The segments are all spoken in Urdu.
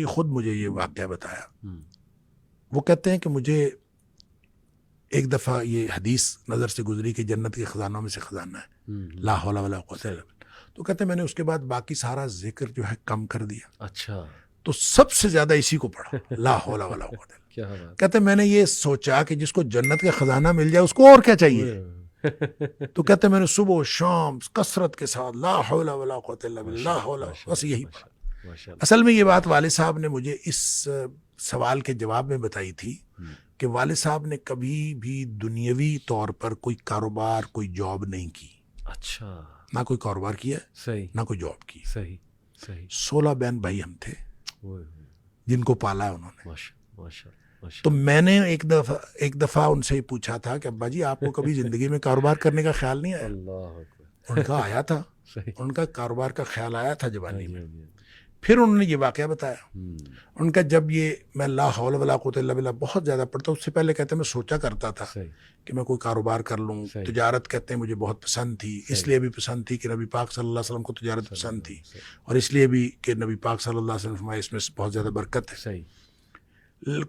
خود مجھے یہ واقعہ بتایا. وہ کہتے ہیں کہ مجھے ایک دفعہ یہ حدیث نظر سے گزری کہ جنت کے خزانوں میں سے خزانہ ہے لا حول ولا قوت الا باللہ. تو کہتے ہیں میں نے اس کے بعد باقی سارا ذکر جو ہے کم کر دیا. اچھا. تو سب سے زیادہ اسی کو پڑھا لا حول ولا قوت الا باللہ. کیا بات. کہتے ہیں میں نے یہ سوچا کہ جس کو جنت کا خزانہ مل جائے اس کو اور کیا چاہیے. تو کہتے ہیں میں نے صبح و شام کثرت کے ساتھ لا حول ولا قوت الا باللہ بس یہی پڑھا. اصل میں یہ بات والد صاحب نے مجھے اس سوال کے جواب میں بتائی تھی کہ والد صاحب نے کبھی بھی دنیاوی طور پر کوئی کاروبار کوئی جاب نہیں کی. اچھا. نہ کوئی کاروبار کیا صحیح. نہ کوئی جاب کی. صحیح صحیح. 16 بہن بھائی ہم تھے جن کو پالا انہوں نے. ماشاء. تو میں نے ایک دفعہ ان سے پوچھا تھا کہ ابا جی آپ کو کبھی زندگی میں کاروبار کرنے کا خیال نہیں آیا. اللہ. ان کا آیا تھا. ان کا کاروبار کا خیال آیا تھا جوانی میں. پھر انہوں نے یہ واقعہ بتایا. ان کا جب یہ میں لا حول ولا قوت الا باللہ بہت زیادہ پڑھتا اس سے پہلے کہتے ہیں میں سوچا کرتا تھا کہ میں کوئی کاروبار کر لوں. تجارت کہتے ہیں مجھے بہت پسند تھی. اس لیے بھی پسند تھی کہ نبی پاک صلی اللہ علیہ وسلم کو تجارت پسند تھی اور اس لیے بھی کہ نبی پاک صلی اللہ علیہ وسلم فرمایا اس میں بہت زیادہ برکت ہے.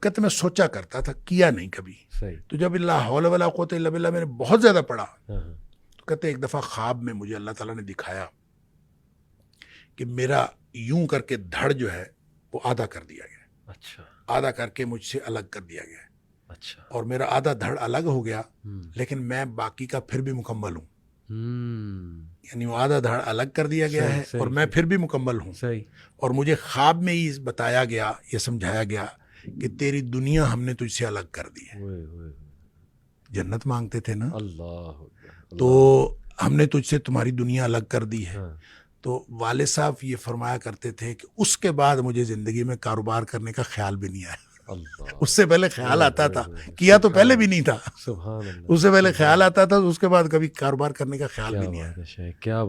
کہتے میں سوچا کرتا تھا کیا نہیں کبھی. تو جب لا حول ولا قوت الا باللہ میں نے بہت زیادہ پڑھا تو کہتے ایک دفعہ خواب میں مجھے اللہ تعالیٰ نے دکھایا کہ میرا یوں کر کے دھڑ جو ہے وہ آدھا کر دیا گیا. اچھا. آدھا کر کے مجھ سے الگ کر دیا گیا. اچھا. اور میرا آدھا دھڑ الگ ہو گیا لیکن میں باقی کا پھر بھی مکمل ہوں. یعنی وہ آدھا دھڑ الگ کر دیا گیا ہے اور میں پھر بھی مکمل ہوں. اور مجھے خواب میں ہی بتایا گیا یہ سمجھایا گیا کہ تیری دنیا ہم نے تجھ سے الگ کر دی ہے. جنت مانگتے تھے نا. اللہ. تو ہم نے تجھ سے تمہاری دنیا الگ کر دی ہے. تو والد صاحب یہ فرمایا کرتے تھے کہ اس کے بعد مجھے زندگی میں کاروبار کرنے کا خیال بھی نہیں آیا. اس سے پہلے خیال آتا تھا کیا تو پہلے بھی نہیں تھا. اس سے پہلے خیال آتا تھا اس کے بعد کبھی کاروبار کرنے کا خیال بھی نہیں آیا. کیا